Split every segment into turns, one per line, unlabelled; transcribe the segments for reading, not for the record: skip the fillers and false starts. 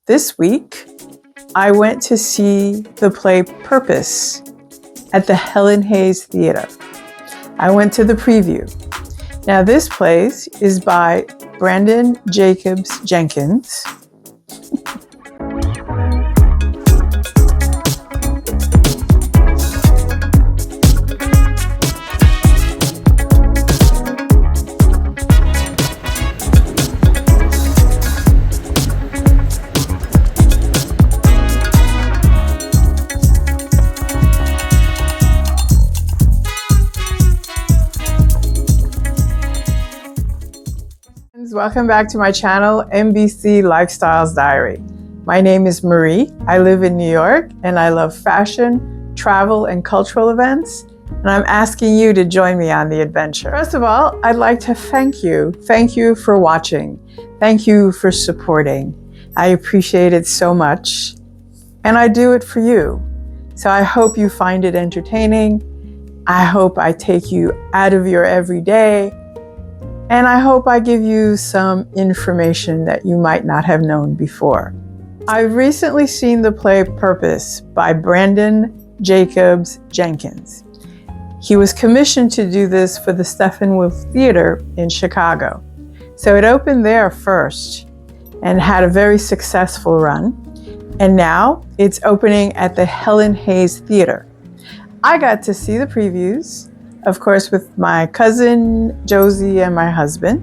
This week, I went to see the play Purpose at the Helen Hayes Theater. I went to the preview. Now, this play is by Brandon Jacobs-Jenkins. Welcome back to my channel, MBC Lifestyles Diary. My name is Marie. I live in New York and I love fashion, travel, and cultural events. And I'm asking you to join me on the adventure. First of all, I'd like to thank you. Thank you for watching. Thank you for supporting. I appreciate it so much. And I do it for you. So I hope you find it entertaining. I hope I take you out of your everyday. And I hope I give you some information that you might not have known before. I've recently seen the play Purpose by Brandon Jacobs-Jenkins. He was commissioned to do this for the Steppenwolf Theater in Chicago. So it opened there first and had a very successful run. And now it's opening at the Helen Hayes Theater. I got to see the previews, of course, with my cousin Josie and my husband.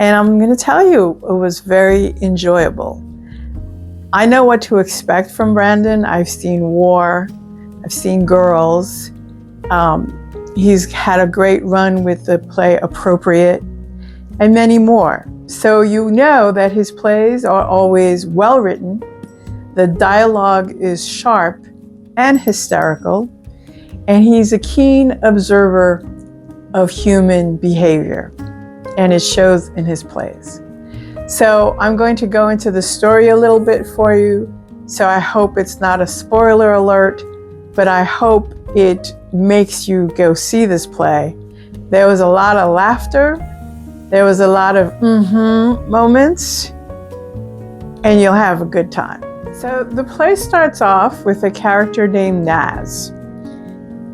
And I'm going to tell you, it was very enjoyable. I know what to expect from Brandon. I've seen War, I've seen Girls. He's had a great run with the play Appropriate and many more. So you know that his plays are always well written. The dialogue is sharp and hysterical. And he's a keen observer of human behavior, and it shows in his plays. So I'm going to go into the story a little bit for you. So I hope it's not a spoiler alert, but I hope it makes you go see this play. There was a lot of laughter. There was a lot of moments, and you'll have a good time. So the play starts off with a character named Naz.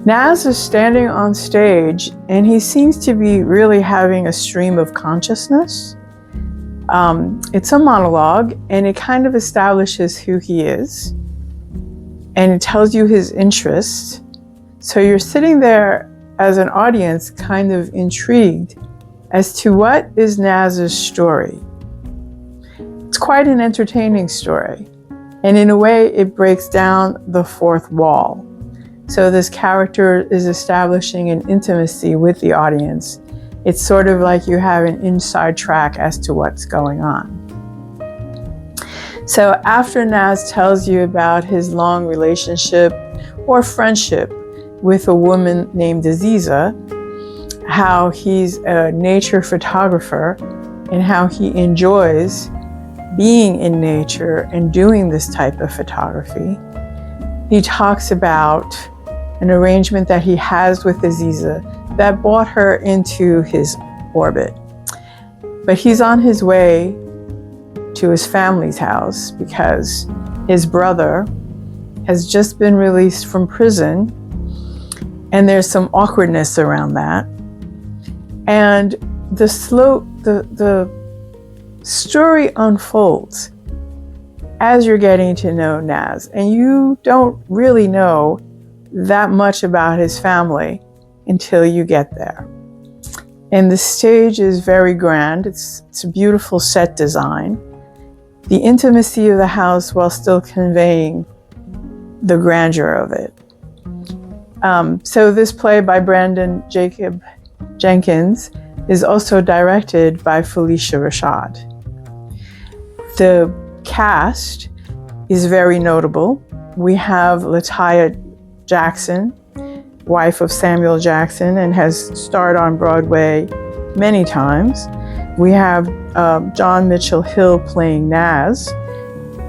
Naz is standing on stage and he seems to be really having a stream of consciousness. It's a monologue and it kind of establishes who he is and it tells you his interests. So you're sitting there as an audience kind of intrigued as to what is Naz's story. It's quite an entertaining story, and in a way it breaks down the fourth wall. So this character is establishing an intimacy with the audience. It's sort of like you have an inside track as to what's going on. So after Naz tells you about his long relationship or friendship with a woman named Aziza, how he's a nature photographer and how he enjoys being in nature and doing this type of photography, he talks about an arrangement that he has with Aziza that brought her into his orbit. But he's on his way to his family's house because his brother has just been released from prison and there's some awkwardness around that. And the story unfolds as you're getting to know Naz, and you don't really know that much about his family until you get there. And the stage is very grand. It's a beautiful set design. The intimacy of the house while still conveying the grandeur of it. So this play by Brandon Jacobs-Jenkins is also directed by Felicia Rashad. The cast is very notable. We have Lataya Jackson, wife of Samuel Jackson, and has starred on Broadway many times. We have John Mitchell Hill playing Naz,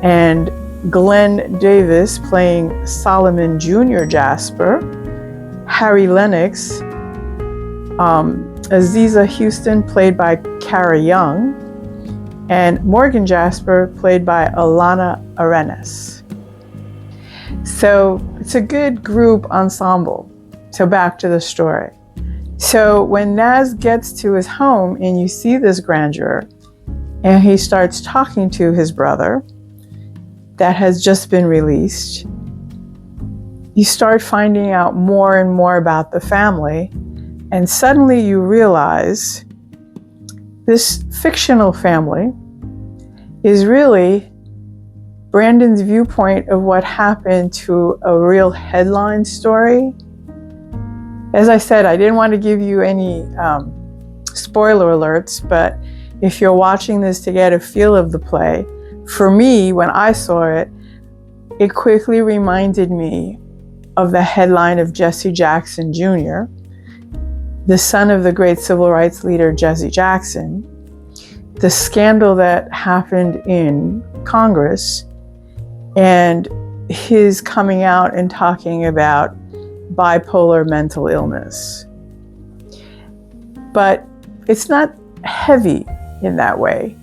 and Glenn Davis playing Solomon Jr. Jasper, Harry Lennox, Aziza Houston played by Kara Young, and Morgan Jasper, played by Alana Arenas. So it's a good group ensemble. So back to the story. So when Naz gets to his home and you see this grandeur, and he starts talking to his brother that has just been released, you start finding out more and more about the family, and suddenly you realize this fictional family is really Brandon's viewpoint of what happened to a real headline story. As I said, I didn't want to give you any spoiler alerts, but if you're watching this to get a feel of the play, for me, when I saw it, it quickly reminded me of the headline of Jesse Jackson Jr., the son of the great civil rights leader Jesse Jackson, the scandal that happened in Congress, and his coming out and talking about bipolar mental illness. But it's not heavy in that way.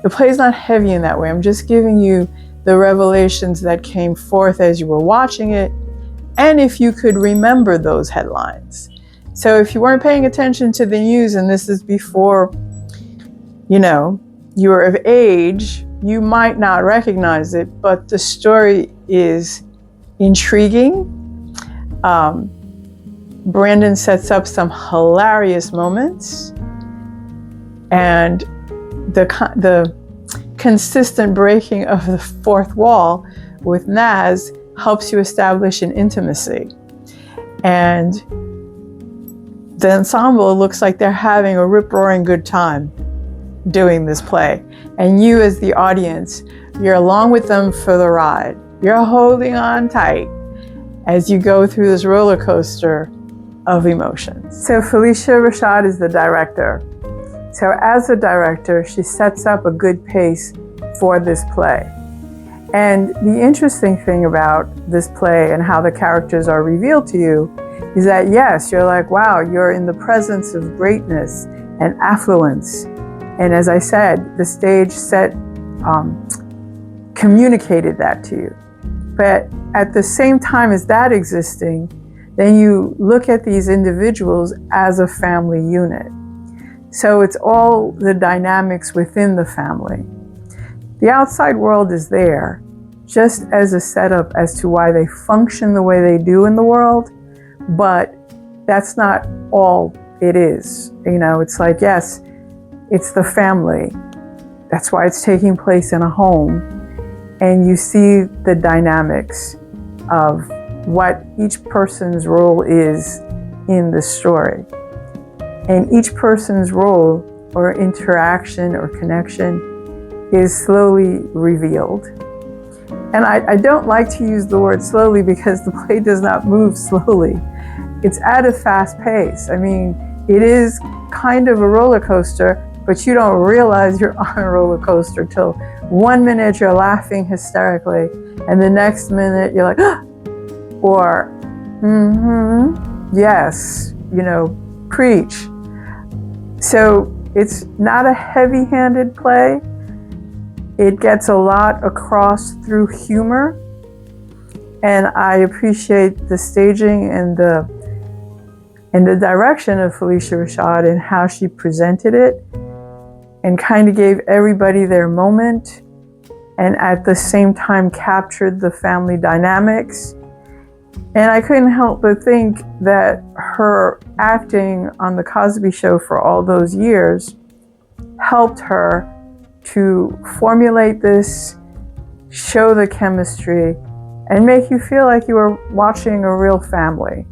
The play is not heavy in that way. I'm just giving you the revelations that came forth as you were watching it, and if you could remember those headlines. So if you weren't paying attention to the news, and this is before, you were of age, you might not recognize it, but the story is intriguing. Brandon sets up some hilarious moments, and the consistent breaking of the fourth wall with Naz helps you establish an intimacy. And the ensemble looks like they're having a rip-roaring good time doing this play. And you as the audience, you're along with them for the ride. You're holding on tight as you go through this roller coaster of emotions. So Felicia Rashad is the director. So as a director, she sets up a good pace for this play. And the interesting thing about this play and how the characters are revealed to you is that, yes, you're like, wow, you're in the presence of greatness and affluence. And as I said, the stage set communicated that to you. But at the same time as that existing, then you look at these individuals as a family unit. So it's all the dynamics within the family. The outside world is there just as a setup as to why they function the way they do in the world, but that's not all it is. It's like, yes, it's the family. That's why it's taking place in a home. And you see the dynamics of what each person's role is in the story. And each person's role or interaction or connection is slowly revealed. And I don't like to use the word slowly because the play does not move slowly. It's at a fast pace. I mean, it is kind of a roller coaster, but you don't realize you're on a roller coaster till 1 minute you're laughing hysterically, and the next minute you're like, ah! Or, yes, preach. So it's not a heavy-handed play. It gets a lot across through humor, and I appreciate the staging and the direction of Felicia Rashad and how she presented it and kind of gave everybody their moment, and at the same time captured the family dynamics. And I couldn't help but think that her acting on The Cosby Show for all those years helped her to formulate this, show the chemistry, and make you feel like you were watching a real family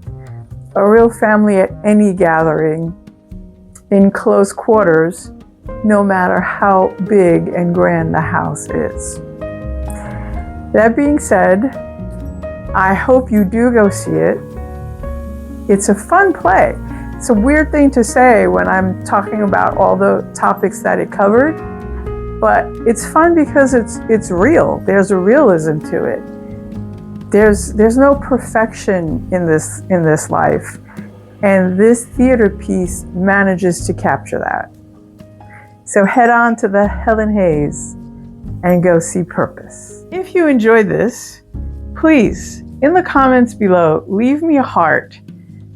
at any gathering in close quarters, no matter how big and grand the house is. That being said, I hope you do go see it. It's a fun play. It's a weird thing to say when I'm talking about all the topics that it covered, but it's fun because it's real. There's a realism to it. There's no perfection in this life, and this theater piece manages to capture that. So head on to the Helen Hayes and go see purpose. If you enjoyed this, please, in the comments below, leave me a heart,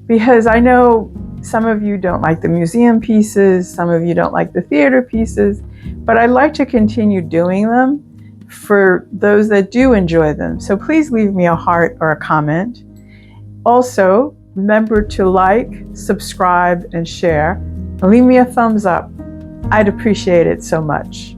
because I know some of you don't like the museum pieces, some of you don't like the theater pieces, but I'd like to continue doing them for those that do enjoy them. So please leave me a heart or a comment. Also, remember to like, subscribe, and share, and leave me a thumbs up. I'd appreciate it so much.